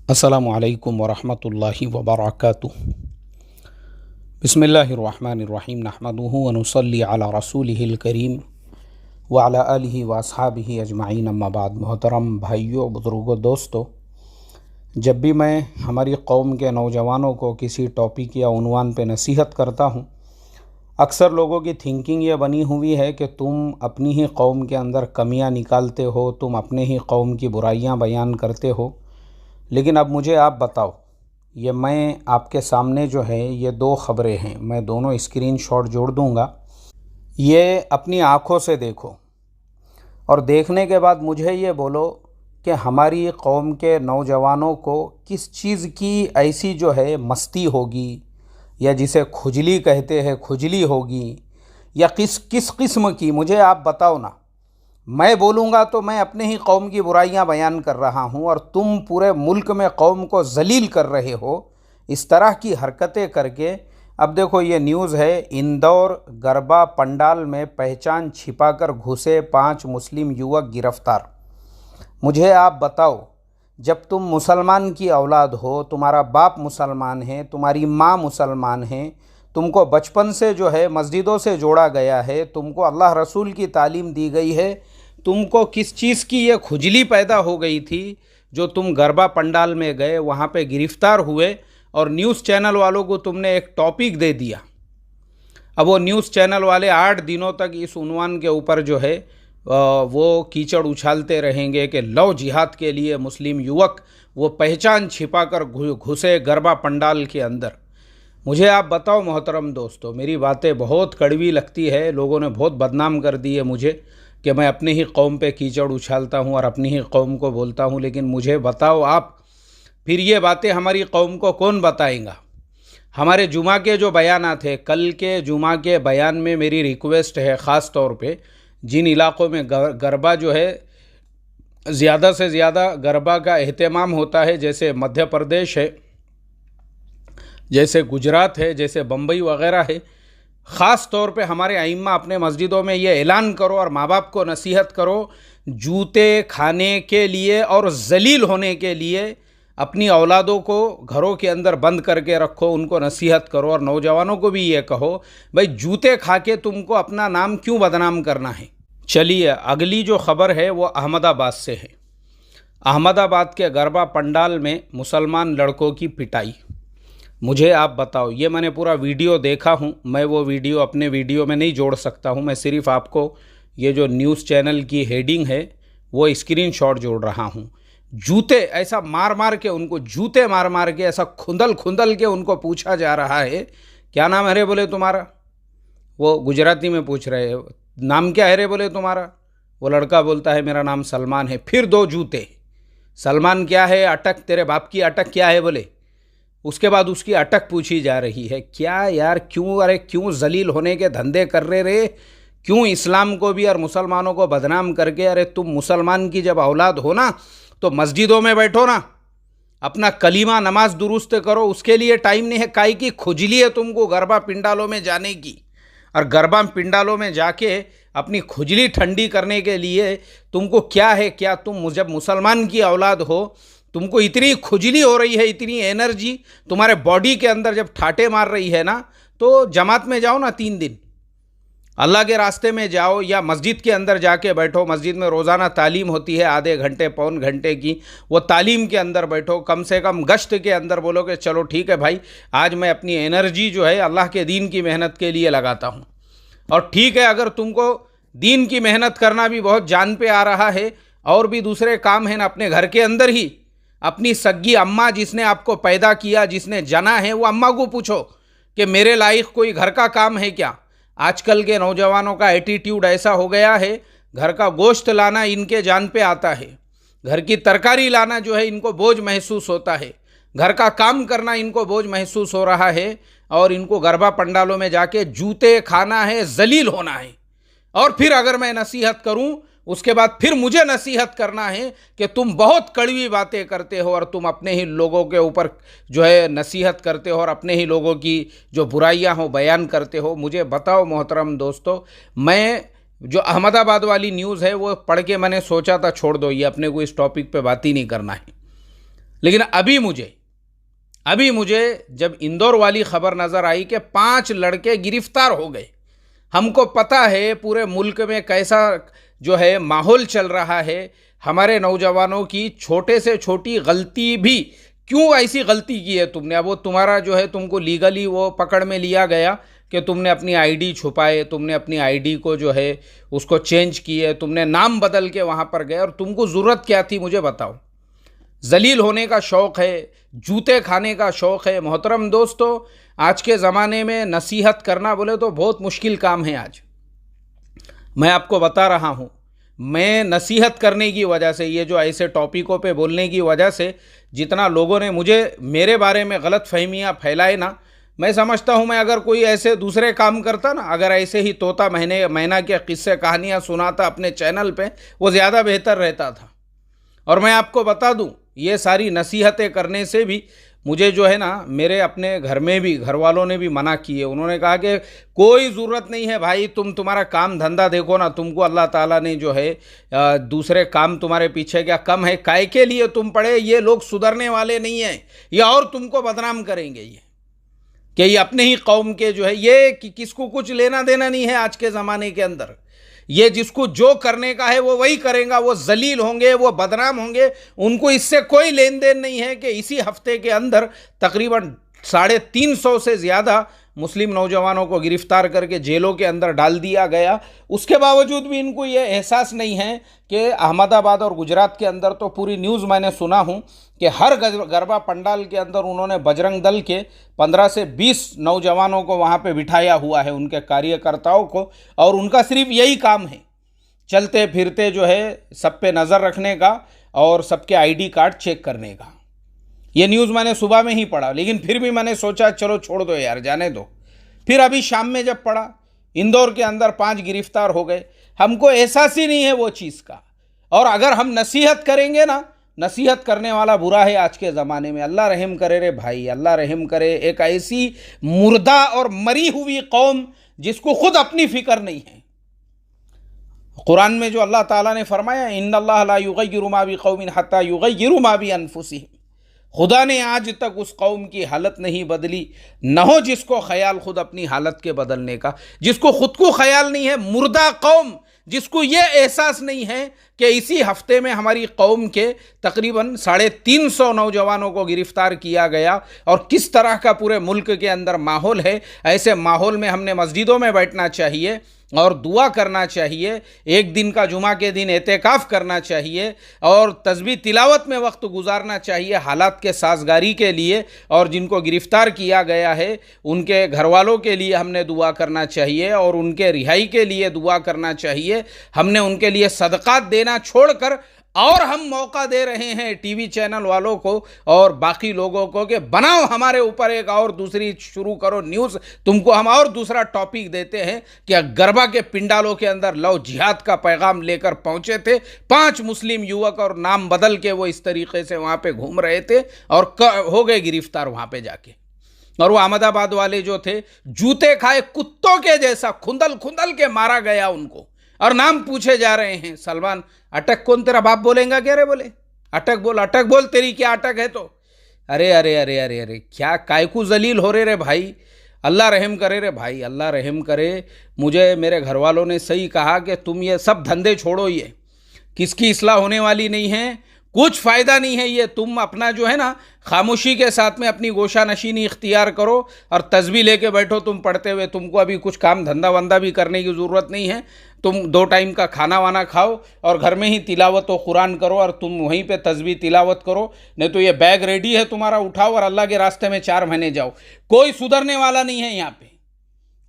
अस्सलामु अलैकुम वरहमतुल्लाहि वबरकातुहू। बिस्मिल्लाहिर्रहमानिर्रहीम नहमदुहु व नुसल्ली अला रसूलिहिल करीम व अला आलिहि व अस्हाबिहि अजमाइन अम्मा बाद। मोहतरम भाइयों, बुज़ुर्गों, दोस्तों, जब भी मैं हमारी कौम के नौजवानों को किसी टॉपिक या उन्वान पे नसीहत करता हूँ, अक्सर लोगों की थिंकिंग ये बनी हुई है कि तुम अपनी ही कौम के अंदर कमियाँ निकालते हो, तुम अपने ही कौम की बुराइयाँ बयान करते हो। लेकिन अब मुझे आप बताओ, ये मैं आपके सामने जो है ये दो ख़बरें हैं, मैं दोनों स्क्रीनशॉट जोड़ दूंगा। ये अपनी आँखों से देखो और देखने के बाद मुझे ये बोलो कि हमारी कौम के नौजवानों को किस चीज़ की ऐसी जो है मस्ती होगी, या जिसे खुजली कहते हैं खुजली होगी, या किस किस किस्म की, मुझे आप बताओ ना। मैं बोलूँगा तो मैं अपने ही कौम की बुराइयां बयान कर रहा हूं और तुम पूरे मुल्क में कौम को जलील कर रहे हो इस तरह की हरकतें करके। अब देखो, ये न्यूज़ है, इंदौर गरबा पंडाल में पहचान छिपाकर घुसे 5 मुस्लिम युवक गिरफ्तार। मुझे आप बताओ, जब तुम मुसलमान की औलाद हो, तुम्हारा बाप मुसलमान है, तुम्हारी माँ मुसलमान है, तुमको बचपन से जो है मस्जिदों से जोड़ा गया है, तुमको अल्लाह रसूल की तालीम दी गई है, तुमको किस चीज़ की ये खुजली पैदा हो गई थी जो तुम गरबा पंडाल में गए, वहाँ पे गिरफ्तार हुए और न्यूज़ चैनल वालों को तुमने एक टॉपिक दे दिया। अब वो न्यूज़ चैनल वाले 8 दिनों तक इस उन्वान के ऊपर जो है वो कीचड़ उछालते रहेंगे कि लव जिहाद के लिए मुस्लिम युवक वो पहचान छिपाकर घुसे गरबा पंडाल के अंदर। मुझे आप बताओ मोहतरम दोस्तों, मेरी बातें बहुत कड़वी लगती है, लोगों ने बहुत बदनाम कर दी है मुझे कि मैं अपने ही कौम पे कीचड़ उछालता हूँ और अपनी ही कौम को बोलता हूँ। लेकिन मुझे बताओ आप, फिर ये बातें हमारी कौम को कौन बताएगा? हमारे जुमा के जो बयानात थे, कल के जुमा के बयान में मेरी रिक्वेस्ट है, ख़ास तौर पे जिन इलाक़ों में गरबा जो है ज़्यादा से ज़्यादा गरबा का एहतमाम होता है, जैसे मध्य प्रदेश है, जैसे गुजरात है, जैसे बम्बई वगैरह है, ख़ास तौर पे हमारे आइम्मा अपने मस्जिदों में ये ऐलान करो और माँ बाप को नसीहत करो, जूते खाने के लिए और जलील होने के लिए अपनी औलादों को घरों के अंदर बंद करके रखो, उनको नसीहत करो। और नौजवानों को भी ये कहो, भाई जूते खा के तुमको अपना नाम क्यों बदनाम करना है। चलिए, अगली जो ख़बर है वो अहमदाबाद से है। अहमदाबाद के गरबा पंडाल में मुसलमान लड़कों की पिटाई। मुझे आप बताओ, ये मैंने पूरा वीडियो देखा हूँ, मैं वो वीडियो अपने वीडियो में नहीं जोड़ सकता हूँ, मैं सिर्फ आपको ये जो न्यूज़ चैनल की हेडिंग है वो स्क्रीनशॉट जोड़ रहा हूँ। जूते ऐसा मार मार के उनको, जूते मार मार के ऐसा खुंदल खुंदल के उनको पूछा जा रहा है, क्या नाम है रे बोले तुम्हारा? वो गुजराती में पूछ रहे हैं, नाम क्या है रे बोले तुम्हारा? वो लड़का बोलता है मेरा नाम सलमान है। फिर 2 जूते, सलमान क्या है, अटक, तेरे बाप की अटक क्या है बोले। उसके बाद उसकी अटक पूछी जा रही है। क्या यार, क्यों, अरे क्यों जलील होने के धंधे कर रहे रे? क्यों इस्लाम को भी और मुसलमानों को बदनाम करके? अरे तुम मुसलमान की जब औलाद हो ना तो मस्जिदों में बैठो ना, अपना कलीमा नमाज दुरुस्त करो, उसके लिए टाइम नहीं है। काई की खुजली है तुमको गरबा पिंडालों में जाने की, और गरबा पिंडालों में जाके अपनी खुजली ठंडी करने के लिए तुमको क्या है, क्या तुम जब मुसलमान की औलाद हो, तुमको इतनी खुजली हो रही है, इतनी एनर्जी तुम्हारे बॉडी के अंदर जब ठाटे मार रही है ना, तो जमात में जाओ ना, 3 दिन अल्लाह के रास्ते में जाओ, या मस्जिद के अंदर जाके बैठो। मस्जिद में रोज़ाना तालीम होती है, आधे घंटे पौन घंटे की, वो तालीम के अंदर बैठो। कम से कम गश्त के अंदर बोलो कि चलो ठीक है भाई, आज मैं अपनी एनर्जी जो है अल्लाह के दीन की मेहनत के लिए लगाता हूँ। और ठीक है, अगर तुमको दीन की मेहनत करना भी बहुत जान पे आ रहा है, और भी दूसरे काम है ना अपने घर के अंदर ही, अपनी सग्गी अम्मा जिसने आपको पैदा किया, जिसने जना है, वो अम्मा को पूछो कि मेरे लायक कोई घर का काम है क्या। आजकल के नौजवानों का एटीट्यूड ऐसा हो गया है, घर का गोश्त लाना इनके जान पे आता है, घर की तरकारी लाना जो है इनको बोझ महसूस होता है, घर का काम करना इनको बोझ महसूस हो रहा है, और इनको गरबा पंडालों में जाके जूते खाना है, जलील होना है। और फिर अगर मैं नसीहत करूं, उसके बाद फिर मुझे नसीहत करना है कि तुम बहुत कड़वी बातें करते हो और तुम अपने ही लोगों के ऊपर जो है नसीहत करते हो और अपने ही लोगों की जो बुराइयां हो बयान करते हो। मुझे बताओ मोहतरम दोस्तों, मैं जो अहमदाबाद वाली न्यूज़ है वो पढ़ के मैंने सोचा था छोड़ दो, ये अपने को इस टॉपिक पे बात ही नहीं करना है। लेकिन अभी मुझे जब इंदौर वाली खबर नज़र आई कि 5 लड़के गिरफ्तार हो गए, हमको पता है पूरे मुल्क में कैसा जो है माहौल चल रहा है। हमारे नौजवानों की छोटे से छोटी गलती भी, क्यों ऐसी गलती की है तुमने, अब वो तुम्हारा जो है तुमको लीगली वो पकड़ में लिया गया कि तुमने अपनी आईडी छुपाए, तुमने अपनी आईडी को जो है उसको चेंज किए, तुमने नाम बदल के वहाँ पर गए, और तुमको ज़रूरत क्या थी मुझे बताओ। जलील होने का शौक़ है, जूते खाने का शौक़ है। मोहतरम दोस्तों, आज के ज़माने में नसीहत करना बोले तो बहुत मुश्किल काम है। आज मैं आपको बता रहा हूँ, मैं नसीहत करने की वजह से, ये जो ऐसे टॉपिकों पे बोलने की वजह से जितना लोगों ने मेरे बारे में गलत फहमियाँ फैलाए ना, मैं समझता हूँ मैं अगर कोई ऐसे दूसरे काम करता ना, अगर ऐसे ही तोता मैना के किस्से कहानियाँ सुनाता अपने चैनल पे, वो ज़्यादा बेहतर रहता था। और मैं आपको बता दूँ, ये सारी नसीहतें करने से भी मुझे जो है ना, मेरे अपने घर में भी घर वालों ने भी मना किए। उन्होंने कहा कि कोई ज़रूरत नहीं है भाई, तुम्हारा काम धंधा देखो ना, तुमको अल्लाह ताला ने जो है दूसरे काम तुम्हारे पीछे क्या कम है, काय के लिए तुम पढ़े, ये लोग सुधरने वाले नहीं हैं, ये और तुमको बदनाम करेंगे। ये कि ये अपने ही कौम के जो है, ये किसको कुछ लेना देना नहीं है आज के ज़माने के अंदर। ये जिसको जो करने का है वो वही करेगा, वो जलील होंगे, वो बदनाम होंगे, उनको इससे कोई लेन देन नहीं है। कि इसी हफ्ते के अंदर तकरीबन 350 से ज़्यादा मुस्लिम नौजवानों को गिरफ्तार करके जेलों के अंदर डाल दिया गया। उसके बावजूद भी इनको ये एहसास नहीं है कि अहमदाबाद और गुजरात के अंदर तो पूरी न्यूज़ मैंने सुना हूँ कि हर गरबा पंडाल के अंदर उन्होंने बजरंग दल के 15 से 20 नौजवानों को वहाँ पे बिठाया हुआ है, उनके कार्यकर्ताओं को, और उनका सिर्फ यही काम है चलते फिरते जो है सब पे नज़र रखने का और सबके आईडी कार्ड चेक करने का। ये न्यूज़ मैंने सुबह में ही पढ़ा, लेकिन फिर भी मैंने सोचा चलो छोड़ दो यार, जाने दो। फिर अभी शाम में जब पढ़ा, इंदौर के अंदर 5 गिरफ्तार हो गए, हमको एहसास ही नहीं है वो चीज़ का। और अगर हम नसीहत करेंगे ना, नसीहत करने वाला बुरा है आज के ज़माने में। अल्लाह रहम करे रे भाई, अल्लाह रहम करे। एक ऐसी मुर्दा और मरी हुई कौम जिसको खुद अपनी फिक्र नहीं है। कुरान में जो अल्लाह ताला ने फरमाया, इन्नल्लाह ला युगय्यिरु मा बिक़ौमिन हत्ता युगय्यिरु मा बिअन्फुसिहिम, खुदा ने आज तक उस कौम की हालत नहीं बदली, न हो जिसको ख्याल खुद अपनी हालत के बदलने का। जिसको खुद को ख्याल नहीं है, मुर्दा कौम, जिसको ये एहसास नहीं है कि इसी हफ्ते में हमारी कौम के तकरीबन 350 नौजवानों को गिरफ्तार किया गया, और किस तरह का पूरे मुल्क के अंदर माहौल है। ऐसे माहौल में हमने मस्जिदों में बैठना चाहिए और दुआ करना चाहिए, एक दिन का जुमा के दिन एतेकाफ़ करना चाहिए और तस्बीह तिलावत में वक्त गुजारना चाहिए हालात के साजगारी के लिए। और जिनको गिरफ़्तार किया गया है उनके घर वालों के लिए हमने दुआ करना चाहिए और उनके रिहाई के लिए दुआ करना चाहिए। हमने उनके लिए सदक़ात देना छोड़कर और हम मौका दे रहे हैं टीवी चैनल वालों को और बाकी लोगों को कि बनाओ हमारे ऊपर एक और दूसरी शुरू करो न्यूज़। तुमको हम और दूसरा टॉपिक देते हैं कि गरबा के पिंडालों के अंदर लव जिहाद का पैगाम लेकर पहुंचे थे 5 मुस्लिम युवक, और नाम बदल के वो इस तरीके से वहाँ पे घूम रहे थे और हो गए गिरफ्तार वहाँ पे जाके। और वो अहमदाबाद वाले जो थे, जूते खाए कुत्तों के जैसा खुंदल खुंदल के मारा गया उनको, और नाम पूछे जा रहे हैं। सलमान अटक कौन, तेरा बाप बोलेगा क्या रे? बोले अटक बोल, तेरी क्या अटक है? तो अरे अरे अरे अरे अरे क्या कायकू जलील हो रे भाई। अल्लाह रहम करे रे भाई, अल्लाह रहम करे। मुझे मेरे घर वालों ने सही कहा कि तुम ये सब धंधे छोड़ो, ये किसकी इस्लाह होने वाली नहीं है, कुछ फ़ायदा नहीं है। ये तुम अपना जो है ना खामोशी के साथ में अपनी गोशा नशीनी इख्तियार करो और तस्बीह लेके बैठो तुम पढ़ते हुए। तुमको अभी कुछ काम धंधा वंदा भी करने की ज़रूरत नहीं है। तुम 2 टाइम का खाना वाना खाओ और घर में ही तिलावत व कुरान करो और तुम वहीं पे तस्बीह तिलावत करो। नहीं तो ये बैग रेडी है तुम्हारा, उठाओ और अल्लाह के रास्ते में 4 महीने जाओ। कोई सुधरने वाला नहीं है यहाँ पे,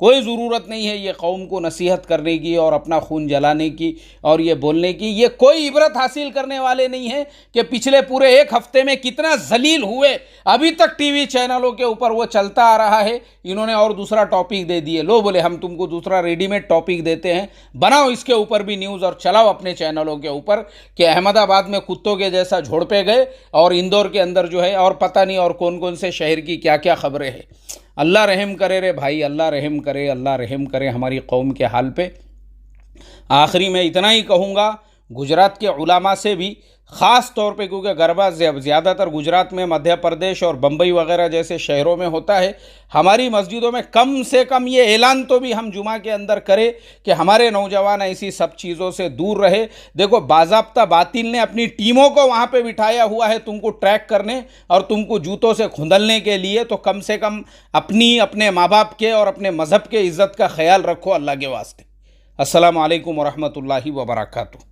कोई ज़रूरत नहीं है ये कौम को नसीहत करने की और अपना खून जलाने की और ये बोलने की। ये कोई इबरत हासिल करने वाले नहीं हैं कि पिछले पूरे 1 हफ्ते में कितना जलील हुए। अभी तक टीवी चैनलों के ऊपर वो चलता आ रहा है। इन्होंने और दूसरा टॉपिक दे दिए, लो बोले हम तुमको दूसरा रेडीमेड टॉपिक देते हैं, बनाओ इसके ऊपर भी न्यूज़ और चलाओ अपने चैनलों के ऊपर कि अहमदाबाद में कुत्तों के जैसा झोड़पे गए और इंदौर के अंदर जो है और पता नहीं और कौन कौन से शहर की क्या क्या खबरें हैं। अल्लाह रहम करे रे भाई, अल्लाह रहम करे, अल्लाह रहम करे हमारी कौम के हाल पे। आखिरी में इतना ही कहूँगा, गुजरात के उलामा से भी ख़ास तौर पे क्योंकि गरबा ज़्यादातर गुजरात में, मध्य प्रदेश और बम्बई वगैरह जैसे शहरों में होता है। हमारी मस्जिदों में कम से कम ये ऐलान तो भी हम जुमा के अंदर करें कि हमारे नौजवान ऐसी सब चीज़ों से दूर रहे। देखो, बाज़ाब्ता बातिल ने अपनी टीमों को वहाँ पे बिठाया हुआ है तुमको ट्रैक करने और तुमको जूतों से खुंदलने के लिए, तो कम से कम अपने माँ बाप के और अपने मज़हब के इज़्ज़त का ख्याल रखो अल्लाह के वास्ते। अस्सलामु अलैकुम वरहमतुल्लाहि वबरकातुहू।